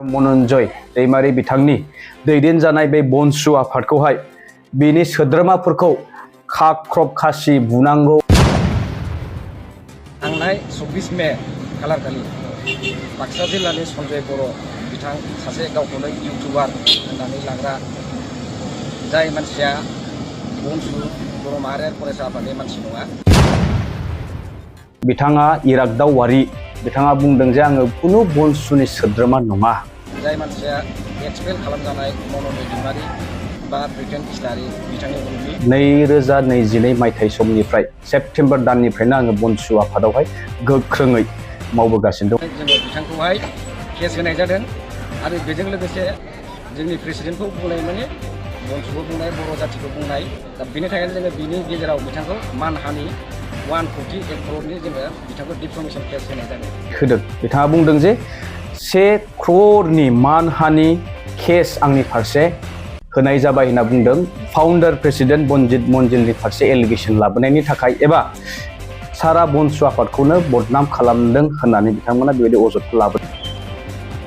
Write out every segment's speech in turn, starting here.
मनन्जय दैमारि बिथांनि दैदेनजानाय बे बनसु आफादखौहाय बिनि सोद्रोमाफोरखौ खाख्रब खासि बुनांगौ। थांनाय 24 मे खालारखालि बाक्सा जिल्लानि सन्जय बर' बिथां सासे गावखौनो इउटुबार होननानै लाग्रा जाय मानसिया बनसु बर' माहारियारि फरायसा आफादनि मानसि नङा। बिथाङा इरागदाव वारि बिथाङा बुंदों जे आङो खुनु बनसुनि सोद्रोमा नङा। जाय मानसिया एक्सपेल खालामजानाय मन'नि दैमारि बा ब्रिटेन इस्लारि बिथांनि उननि 2022 मायथाइ समनिफ्राय सेप्तेम्बर दाननिफ्रायनो आङो बनसु आफादावहाय गोख्रोङै मावबोगासिनो दं। जोङो बिथांखौहाय केस होनाय जादों आरो बेजों लोगोसे जोंनि प्रेसिडेन्टखौ बुंनाय माने बनसुखौ बुंनाय बर' जातिखौ बुंनाय दा बेनि थाखायनो जोङो बिनि गेजेराव बिथांखौ मानहानि 148 करोड़नि जोङो बिथांखौ डिफमेसन केस होनाय जादों। बिथाङा बुंदों जे 1 करोड़नि मानहानि केस आंनि फारसे होनाय जाबाय होनना बुंदों। फाउन्डार प्रेसिडेन्ट बनजित मनजिलनि फारसे एलिगेसन लाबोनायनि थाखाय एबा सारा बनसु आफादखौनो बदनाम खालामदों होननानै बिथांमोना बेबायदि अजदखौ लाबोदों।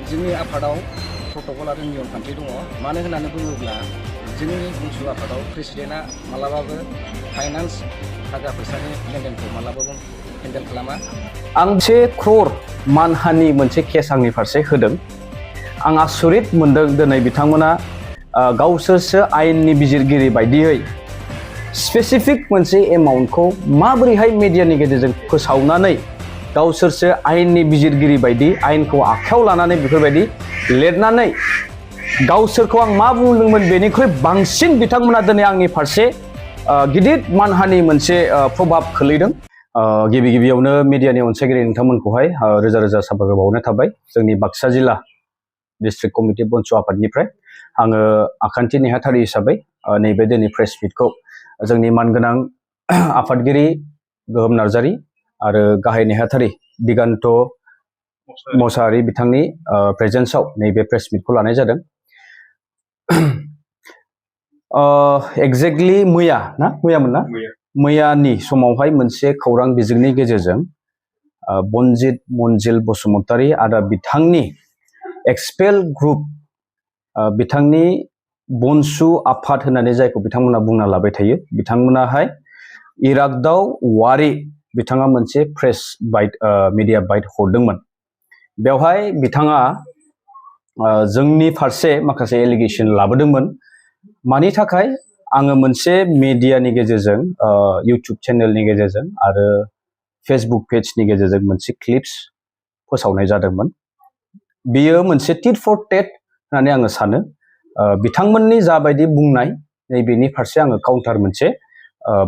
जोंनि आफादाव प्रट'कल आरो नियम खान्थि दङ। मानो होननानै बुङोब्ला जोंनि बनसु आफादाव प्रेसिडेन्टआ मालाबाबो फाइनान्स थाखा फैसानि लेनदेनखौ मालाबाबो हेन्डेल खालामा। आं 1 करोड़ मानहानि मोनसे केस आंनि फारसे होदों। आं आसरित मोनदों दिनै बिथांमोना गावसोरसो आयेननि बिजिरगिरि बायदियै स्पेसिफिक मोनसे एमाउन्टखौ माबोरैहाय मिडियानि गेजेरजों फोसावनानै गावसोरसो आयेननि बिजिरगिरि बायदि आयेनखौ आखायाव लानानै बेफोरबायदि लिरनानै गावसोरखौ आं मा बुंदोंमोन बेनिख्रुइ बांसिन बिथांमोना दिनै आंनि फारसे गिदिर मानहानि मोनसे प्रभाब खोलैदों। गिबियावनो मिडियानि अनसायगिरि नोंथांमोनखौहाय रोजा रोजा साबायखर बावनाय थाबाय। जोंनि बाक्सा जिल्ला डिस्ट्रिक्ट कमिटि बनसु आफादनिफ्राय आङो आखान्थि नेहाथारि हिसाबै नैबे दिनै प्रेस मिटखौ जोंनि मानगोनां आफादगिरि गोहोम नार्जारि आरो गाहाय नेहाथारि दिगान्त मोसाहारि बिथांनि प्रेजेन्सआव नैबे प्रेस मिटखौ लानाय जादों। एक्जेक्टलि मैयानि समावहाय मोनसे खौरां बिजोंनि गेजेरजों बनजित मनजिल बसुमतारी आरो बिथांनि एक्सपेल ग्रुप बिथांनि बनसु आफाद होननानै जायखौ बिथांमोना बुंना लाबाय थायो बिथांमोनाहाय इरागदाव वारि बिथाङा मोनसे प्रेस बाइट मिडिया बाइट हरदोंमोन। बेवहाय बिथाङा जोंनि फारसे माखासे एलिगेसन लाबोदोंमोन। मानि थाखाय आङो मोनसे मिडियानि गेजेरजों इउटुब चेनेलनि गेजेरजों आरो फेसबुक पेजनि गेजेरजों मोनसे क्लिप्स फोसावनाय जादोंमोन। बियो मोनसे टिट फर टेट होननानै आङो सानो। बिथांमोननि जाबायदि बुंनाय नैबेनि फारसे आङो काउन्टार मोनसे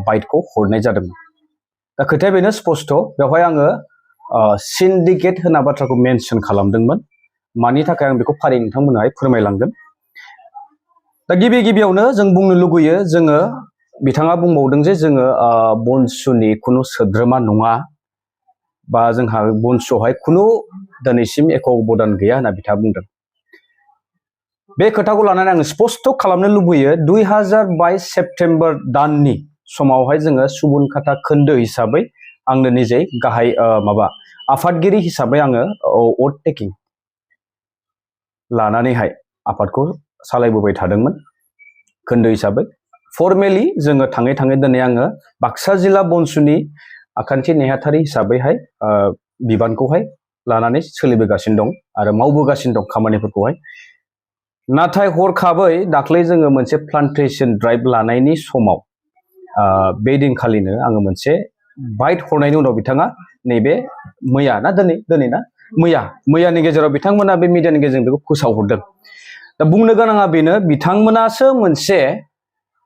बाइटखौ हरनाय जादोंमोन। दा खोथाया बेनो स्पस्ट। बेवहाय आङो सिन्डिकेट होनना बाथ्राखौ मेनसन खालामदोंमोन। मानि थाखाय आं बेखौ फारि नोंथांमोनहाय फोरमायलांगोन। दा गिबियावनो जों बुंनो लुगैयो जोङो बिथाङा बुंबावदों जे जोङो बनसुनि खुनु सोद्रोमा नङा बा जोंहा बनसुआवहाय खुनु दिनैसिम एख' अबदान गैया होनना बिथाङा बुंदों। बे खोथाखौ लानानै आङो स्पस्ट खालामनो लुबैयो 2022 सेप्तेम्बर दाननि समावहाय जोङो सुबुनखाता खोन्दो हिसाबै आंनो निजे गाहाय आफादगिरि हिसाबै आङो अथ टेकिं लानानैहाय आफादखौ सालायबोबाय थादोंमोन खोन्दो हिसाबै। फर्मेलि जोङो थाङै दिनै आङो बाक्सा जिल्ला बनसुनि आखान्थि नेहाथारि हिसाबैहाय बिबानखौहाय लानानै सोलिबोगासिनो दं आरो मावबोगासिनो दं खामानिफोरखौहाय। नाथाय हरखाबै दाख्लै जोङो मोनसे प्लान्टेसन ड्राइभ लानायनि समाव बे दिनखालिनो आङो मोनसे बाइट हरनायनि उनाव बिथाङा नैबे मैयानि गेजेराव बिथांमोना बे मिडियानि गेजेरजों बेखौ फोसावहरदों। दा बुंनो गोनाङा बेनो बिथांमोनासो मोनसे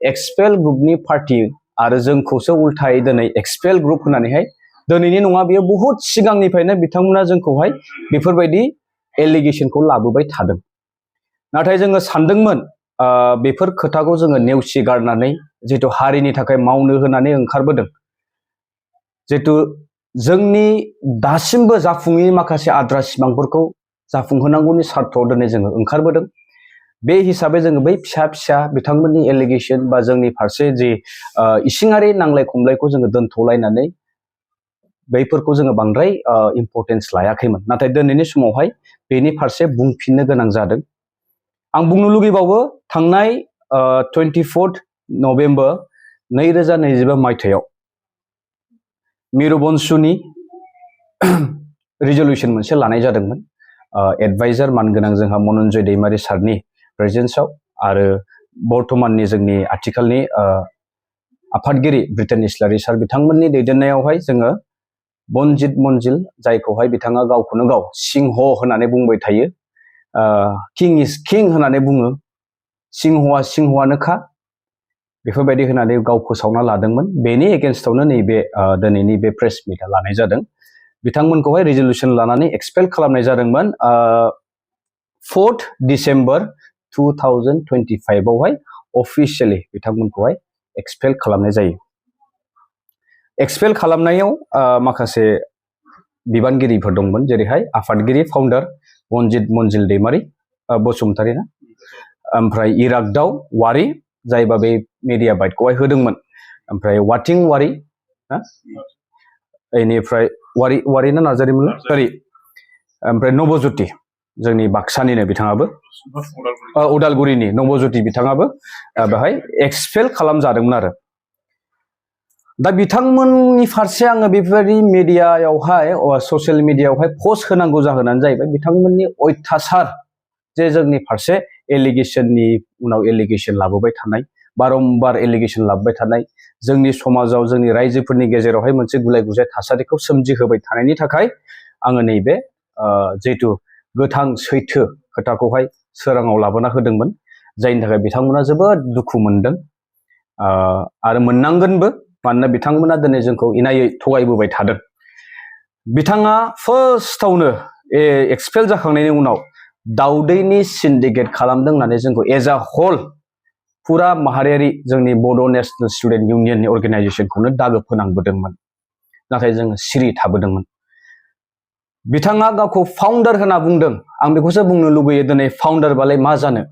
एक्सपेल ग्रुपनि पार्टि आरो जोंखौसो उल्थायै दिनै एक्सपेल ग्रुप होननानैहाय दिनैनि नङा बेयो बहुद सिगांनिफ्रायनो बिथांमोना जोंखौहाय बेफोरबायदि एलिगेसनखौ लाबोबाय थादों। नाथाय जोङो सानदोंमोन बेफोर खोथाखौ जोङो नेवसिगारनानै जिहेतु हारिनि थाखाय मावनो होनानै ओंखारबोदों। जिहेतु जोंनि दासिमबो जाफुङै माखासे आद्रा सिमांफोरखौ जाफुंहोनांगौनि सार्थआव दिनै जोङो ओंखारबोदों। बे हिसाबै जोङो बै फिसा बिथांमोननि एलिगेसन बा जोंनि फारसे जि इसिङारि नांलाय खमलायखौ जोङो दोनथ'लायनानै बैफोरखौ जोङो बांद्राय इम्परटेन्स लायाखैमोन नाथाय दिनैनि समावहाय बेनि फारसे बुंफिननो गोनां जादों आं बुंनो लुगैबावो थांनाय 24 नभेम्बर 2025 मायथाइयाव मिरु बनसुनि रिजल्यूशन मोनसे लानाय जादोंमोन एडभाइजार मानगोनां जोंहा मनन्जय दैमारि सारनि प्रेजेन्सआव आरो बर्तमाननि जोंनि आथिखालनि आफादगिरि ब्रिटेन इस्लारि सार बिथांमोननि दैदेननायावहाय जोङो बनजित मनजिल जायखौहाय बिथाङा गावखौनो गाव सिंह होननानै बुंबाय थायो किं इज किं होननानै बुङो सिंहआ सिंहआनोखा बेफोरबायदि होननानै गाव फोसावना लादोंमोन बेनि एगेन्स्टआवनो नैबे दिनैनि बे प्रेस मिटआ लानाय जादों बिथांमोनखौहाय रिजल्यूशन लानानै एक्सपेल खालामनाय जादोंमोन 4 डिसेम्बर 2025 आवहाय अफिशियली बिथांमोनखौहाय एक्सपेल खालामनाय जायो एक्सपेल खालामनायाव माखासे बिबानगिरिफोर दंमोन जेरैहाय आफादगिरि फाउन्डार बनजित मनजिल दैमारि बसुमतारी ना ओमफ्राय इरागदाव वारि जायबा बे मिडिया बाइटखौहाय होदोंमोन ओमफ्राय वाटिं वारि ना बेनिफ्राय वारि ना नार्जारिमोन सरि ओमफ्राय नबज्योति जोंनि बाक्सानिनो बिथाङाबो उदालगुरिनि नबज्योति बिथाङाबो बेहाय एक्सपेल खालामजादोंमोन आरो दा बिथांमोननि फारसे आङो बेफोरबायदि मिडियायावहाय ससियेल मिडियायावहाय पस्ट होनांगौ जाहोनानो जाहैबाय बिथांमोननि अयथासार जे जोंनि फारसे एलिगेशननि उनाव एलिगेशन लाबोबाय थानाय बारंबार एलिगेशन लाबोबाय थानाय जोंनि समाजाव जोंनि रायजोफोरनि गेजेरावहाय मोनसे गुलाय गुजाय थासारिखौ सोमजिहोबाय थानायनि थाखाय आङो नैबे जिहेतु गोथां सैथो खोथाखौहाय सोराङाव लाबोना होदोंमोन जायनि थाखाय बिथांमोना जोबोद दुखु मोनदों आरो मोननांगोनबो मानोना बिथांमोना दिनै जोंखौ इनायै थगायबोबाय थादों बिथाङा फार्स्टआवनो एक्सपेल जाखांनायनि उनाव दाउदैनि सिन्डिकेट खालामदों होननानै जोंखौ एज आ होल फुरा माहारियारि जोंनि बड' नेशनेल स्टुडेन्ट इउनियननि अर्गेनाइजेसनखौनो दागो फोनांबोदोंमोन नाथाय जोङो सिरि थाबोदोंमोन बिथाङा गावखौ फाउन्डार होनना बुंदों आं बेखौसो बुंनो लुबैयो दिनै फाउन्डारबालाय मा जानो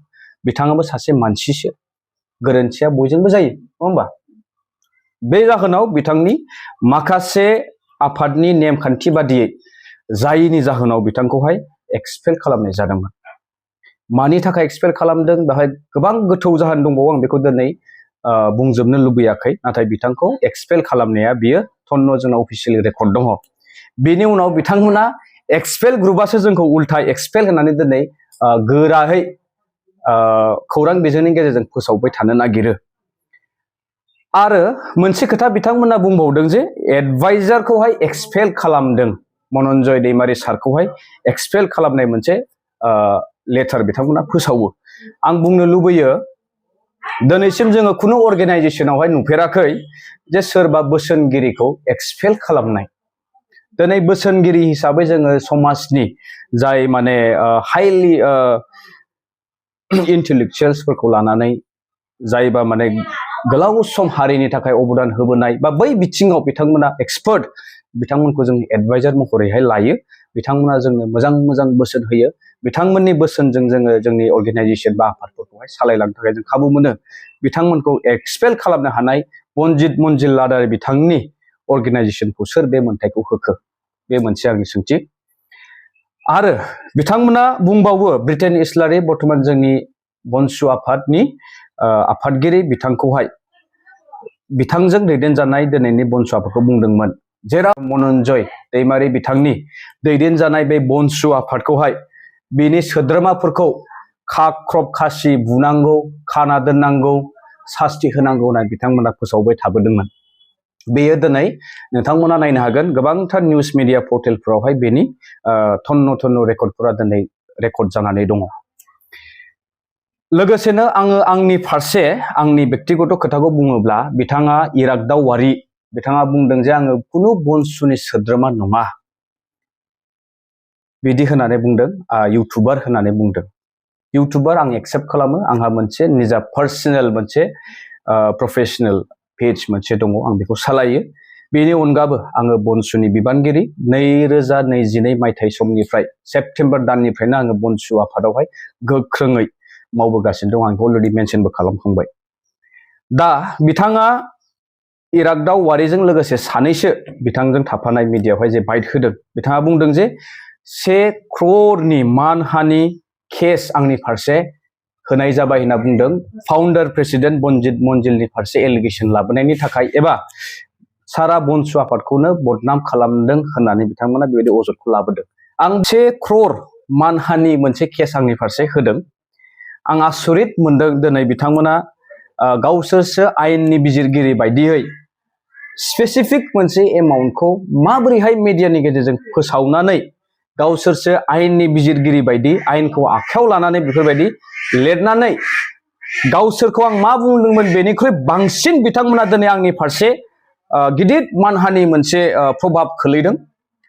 बिथाङाबो सासे मानसिसो गोरोन्थिया बयजोंबो जायो नङा होमबा बे जाहोनाव बिथांनि माखासे आफादनि नेमखान्थि बादियै जायैनि जाहोनाव बिथांखौहाय एक्सपेल खालामनाय जादोंमोन मानि थाखाय एक्सपेल खालामदों बेहाय गोबां गोथौ जाहोन दंबावो आं बेखौ दिनै बुंजोबनो लुबैयाखै नाथाय बिथांखौ एक्सपेल खालामनाया बियो थन्न जोंना अफिसियेलि रेकर्ड दङ बेनि उनाव बिथांमोना एक्सपेल ग्रुपआसो जोंखौ उल्था एक्सपेल होननानै दिनै गोरायै खौरां बिजोंनि गेजेरजों फोसावबाय थानो नागिरो आरो मोनसे खोथा बिथांमोना बुंबावदों जे एडभाइजारखौहाय एक्सपेल खालामदों मनन्जय दैमारि सारखौहाय एक्सपेल खालामनाय मोनसे लेटार बिथांमोना फोसावो आं बुंनो लुबैयो दिनैसिम जोङो खुनु अर्गेनाइजेसनावहाय नुफेराखै जे सोरबा बोसोनगिरिखौ एक्सपेल खालामनाय दिनै बोसोनगिरि हिसाबै जोङो समाजनि जाय माने हाइलि इन्टेलेक्चुयेल्सफोरखौ लानानै जायबा माने गोलाव सम हारिनि थाखाय अबदान होबोनाय बा बै बिथिङाव बिथांमोना एक्सपार्ट बिथांमोनखौ जों एडभाइजार महरैहाय लायो बिथांमोना जोंनो मोजां मोजां बोसोन होयो बिथांमोननि बोसोनजों जोङो जोंनि अर्गेनाइजेसन बा आफादफोरखौहाय सालायलांनो थाखाय जों खाबु मोनो बिथांमोनखौ एक्सपेल खालामनो हानाय बनजित मनजिल लादारि बिथांनि अर्गेनाइजेसनखौ सोर बे मोन्थायखौ होखो बे मोनसे आंनि सोंथि आरो बिथांमोना बुंबावो ब्रिटेन इस्लारि बर्तमान जोंनि बनसु आफादनि आफादगिरि बिथांखौहाय बिथांजों दैदेनजानाय दिनैनि बनसु आफादखौ बुंदोंमोन जेराव मनन्जय दैमारि बिथांनि दैदेनजानाय बे बनसु आफादखौहाय बिनि सोद्रोमाफोरखौ खाख्रब खासि बुनांगौ खाना दोननांगौ सास्ति होनांगौ होननानै बिथांमोना फोसावबाय थाबोदोंमोन बेयो दिनै नोंथांमोना नायनो हागोन गोबांथार निउस मिडिया पर्टेलफोरावहाय बेनि थन्न थन्न रेकर्डफोरा दिनै रेकर्ड जानानै दङ लोगोसेनो आङो आंनि फारसे आंनि बेक्तिगत खोथाखौ बुङोब्ला बिथाङा इरागदाव वारि बिथाङा बुंदों जे आङो खुनु बनसुनि सोद्रोमा नङा बिदि होननानै बुंदों इउटुबार होननानै बुंदों इउटुबार आं एक्सेप्ट खालामो आंहा मोनसे निजा पार्सनेल मोनसे प्रफेसनेल पेज मोनसे दङ आं बेखौ सालायो बेनि अनगाबो आङो बनसुनि बिबानगिरि 2022 मायथाइ समनिफ्राय सेप्तेम्बर दाननिफ्रायनो आङो बनसु आफादावहाय गोख्रोङै मावबोगासिनो दं आं अलरेडि मेनसनबो खालामखांबाय दा बिथाङा इरागदाव वारिजों लोगोसे सानैसो बिथांजों थाफानाय मिडियायावहाय जे बाइट होदों बिथाङा बुंदों जे 1 crore मानहानि केस आंनि फारसे होनाय जाबाय होनना बुंदों फाउन्डार प्रेसिडेन्ट बनजित मनजिलनि फारसे एलिगेसन लाबोनायनि थाखाय एबा सारा बनसु आफादखौनो बदनाम खालामदों होननानै बिथांमोना बेबायदि अजदखौ लाबोदों। आं 1 crore मानहानि मोनसे केस आंनि फारसे होदों। आं आसरित मोनदों दिनै बिथांमोना गावसोरसो आयेननि बिजिरगिरि बायदियै स्पेसिफिक मोनसे एमाउन्टखौ माबोरैहाय मिडियानि गेजेरजों फोसावनानै गावसोरसो आयेननि बिजिरगिरि बायदि आयेनखौ आखायाव लानानै बेफोरबायदि लिरनानै गावसोरखौ आं मा बुंदोंमोन बेनिख्रुइ बांसिन बिथांमोना दिनै आंनि फारसे गिदिर मानहानि मोनसे प्रभाब खोलैदों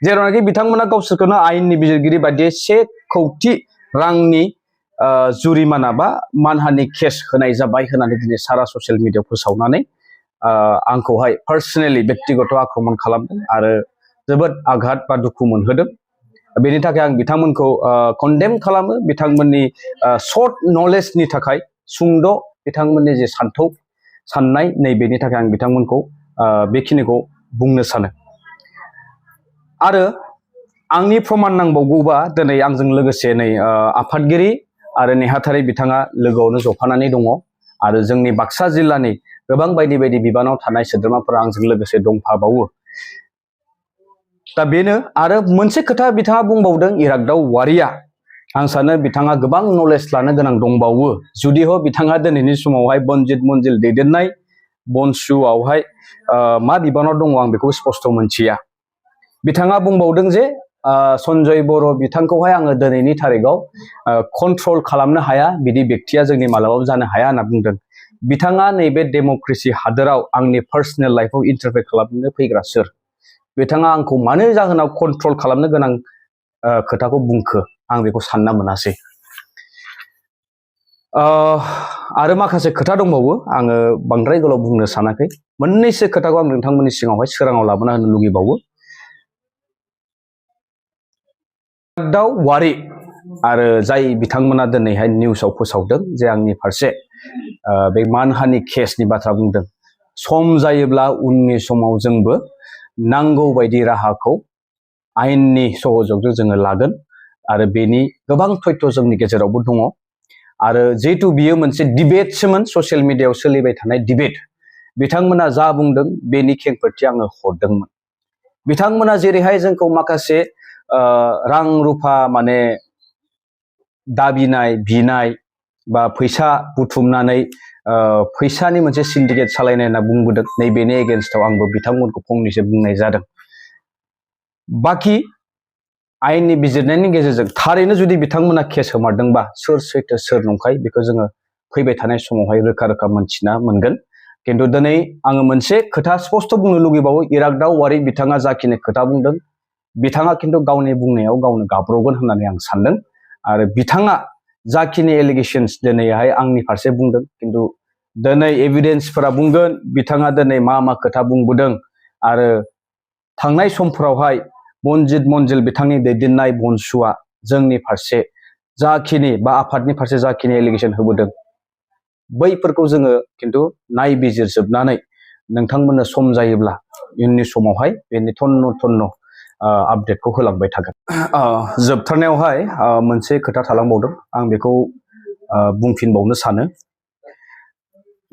जेरावनाखि बिथांमोना गावसोरखौनो आयेननि बिजिरगिरि बायदियै 1 कौटि रांनि जुरिमाना बा मानहानि केस होनाय जाबाय होननानै दिनै सारा ससियेल मिडियायाव फोसावनानै आंखौहाय पार्सनेलि व्यक्तिगत आक्रमण खालामदों आरो जोबोद आघात बा दुखु मोनहोदों। बेनि थाखाय आं बिथांमोनखौ कन्डेम खालामो बिथांमोननि शर्ट नलेजनि थाखाय सुंद' बिथांमोननि जे सान्थौ साननाय नैबेनि थाखाय आं बिथांमोनखौ बेखिनिखौ बुंनो सानो। आरो आंनि प्रमान नांबावगौबा दिनै आंजों लोगोसे नै आफादगिरि आरो नेहाथारि बिथाङा लोगोआवनो जफानानै दङ आरो जोंनि बाक्सा जिल्लानि गोबां बायदि बायदि बिबानाव थानाय सोद्रोमाफोरा आंजों लोगोसे दंफाबावो। दा बेनो आरो मोनसे खोथा बिथाङा बुंबावदों इरागदाव वारिया आं सानो बिथाङा गोबां नलेज लानो गोनां दंबावो जुदिह बिथाङा दिनैनि समावहाय बनजित मनजिल दैदेननाय बनसुआवहाय मा बिबानाव दङ आं बेखौ स्पष्ट मोनथिया। बिथाङा बुंबावदों जे सन्जय बर' बिथांखौहाय आङो दिनैनि थारिखआव कन्ट्रल खालामनो हाया बिदि बेक्तिया जोंनि मालाबाबो जानो हाया होनना बुंदों। बिथाङा नैबे डेम'क्रेसि हादोराव आंनि पार्सनेल लाइफआव इन्टारफेयर खालामनो फैग्रा सोर? बिथाङा आंखौ मानो जाहोनाव कन्ट्रल खालामनो गोनां खोथाखौ बुंखो आं बेखौ सानना मोनासै। आरो माखासे खोथा दंबावो आङो बांद्राय गोलाव बुंनो सानाखै मोननैसो खोथाखौ आं नोंथांमोननि सिगाङावहाय सोराङाव लाबोना होनो लुगैबावो। दाव वारि आरो जाय बिथांमोना दिनैहाय निउसाव फोसावदों जे आंनि फारसे बे मानहानि केसनि बाथ्रा बुंदों सम जायोब्ला उननि समाव जोंबो नांगौ बायदि राहाखौ आयेननि सहजोंजों जोङो लागोन आरो बेनि गोबां तथ्य जोंनि गेजेरावबो दङ आरो जिहेतु बियो मोनसे डिबेटसोमोन ससियेल मिडियायाव सोलिबाय थानाय डिबेट बिथांमोना जा बुंदों बेनि खेंफोरथि आङो हरदोंमोन। बिथांमोना जेरैहाय जोंखौ माखासे रां रुफा माने दाबिनाय बिनाय बा फैसा बुथुमनानै फैसानि मोनसे सिन्डिकेट सालायनाय होनना बुंबोदों नैबेनि एगेन्स्टआव आंबो बिथांमोनखौ फंनैसो बुंनाय जादों। बाखि आयेननि बिजिरनायनि गेजेरजों थारैनो जुदि बिथांमोना केस होमारदोंबा सोर सैथो सोर नंखाय बेखौ जोङो फैबाय थानाय समावहाय रोखा रोखा मोनथिना मोनगोन। खिन्थु दिनै आङो मोनसे खोथा स्पष्ट बुंनो लुगैबावो इरागदाव वारि बिथाङा जाखिनि खोथा बुंदों बिथाङा खिन्थु गावनि बुंनायाव गावनो गाब्रगोन होननानै आं सानदों आरो बिथाङा जाखिनि एलिगेशन्स दिनैहाय आंनि फारसे बुंदों खिन्थु दिनै एभिडेन्सफोरा बुंगोन बिथाङा दिनै मा मा खोथा बुंबोदों आरो थांनाय समफोरावहाय बनजित मनजिल बिथांनि दैदेननाय बनसुआ जोंनि फारसे जाखिनि बा आफादनि फारसे जाखिनि एलिगेशन होबोदों बैफोरखौ जोङो खिन्थु नायबिजिरजोबनानै नोंथांमोननो सम जायोब्ला इयुननि समावहाय बेनि थन्न आपडेटखौ होलांबाय थागोन। जोबथारनायावहाय मोनसे खोथा थालांबावदों आं बेखौ बुंफिनबावनो सानो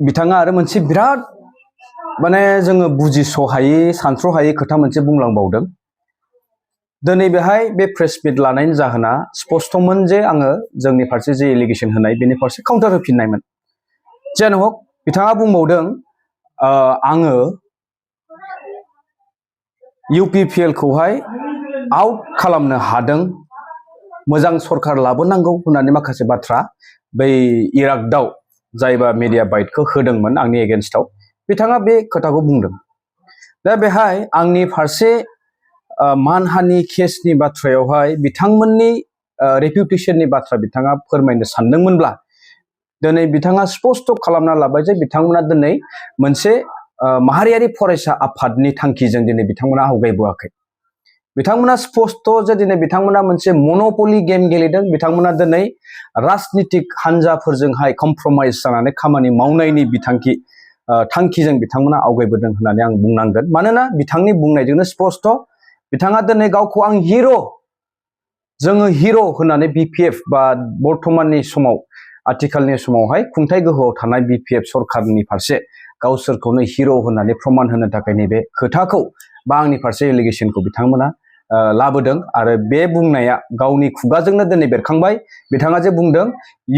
बिथाङा आरो मोनसे बिराद माने जोङो बुजिस'हायै सानथ्र'हायै खोथा मोनसे बुंलांबावदों। दिनै बेहाय बे प्रेस मिट लानायनि जाहोना स्पष्टमोन जे आङो जोंनि फारसे जे एलिगेशन होनाय बेनि फारसे काउन्टार होफिननायमोन। जेन हक बिथाङा बुंबावदों आङो UPPL खौहाय आउट खालामनो हादों मोजां सरकार लाबोनांगौ होननानै माखासे बाथ्रा बै इरागदाव जायबा मिडिया बाइटखौ होदोंमोन आंनि एगेन्स्टआव बिथाङा बे खोथाखौ बुंदों। दा बेहाय आंनि फारसे मानहानि केसनि बाथ्रायावहाय बिथांमोननि रेपुटेसननि बाथ्रा बिथाङा फोरमायनो सानदोंमोनब्ला दिनै बिथाङा स्पष्ट खालामना लाबाय जे बिथांमोना दिनै मोनसे माहारियारि फरायसा आफादनि थांखिजों दिनै बिथांमोना आवगायबोआखै। बिथांमोना स्पष्ट जे दिनै बिथांमोना मोनसे मन'पलि गेम गेलेदों बिथांमोना दिनै राजनितिक हान्जाफोरजोंहाय कमप्रमाइज जानानै खामानि मावनायनि बिथांखि थांखिजों बिथांमोना आवगायबोदों होननानै आं बुंनांगोन मानोना बिथांनि बुंनायजोंनो स्पष्ट बिथाङा दिनै गावखौ आं हिर' जोङो हिर' होननानै BPF बा बर्तमाननि समाव आथिखालनि समावहाय खुंथाय गोहोआव थानाय BPF सरकारनि फारसे गावसोरखौनो हिर' होननानै प्रमान होनो थाखाय नैबे खोथाखौ बा आंनि फारसे एलिगेसनखौ बिथांमोना लाबोदों आरो बे बुंनाया गावनि खुगाजोंनो दिनै बेरखांबाय बिथाङा जे बुंदों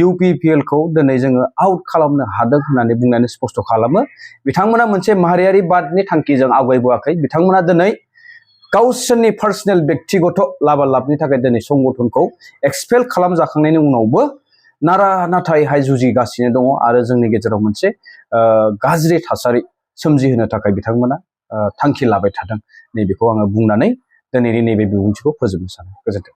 UPPL खौ दिनै जोङो आउट खालामनो हादों होननानै बुंनानै स्पष्ट खालामो बिथांमोना मोनसे माहारियारि बादनि थांखिजों आवगायबोआखै बिथांमोना दिनै गावसोरनि पार्सनेल बेक्तिगत लाबालाबनि थाखाय दिनै संगठनखौ एक्सपेल खालामजाखांनायनि उनावबो नारा नाथायहाय जुजिगासिनो दङ आरो जोंनि गेजेराव मोनसे गाज्रि थासारि सोमजिहोनो थाखाय बिथांमोना थांखि लाबाय थादों नैबेखौ आङो बुंनानै दिनैनि नैबे बिबुंथिखौ फोजोबनो सानो गोजोन्थों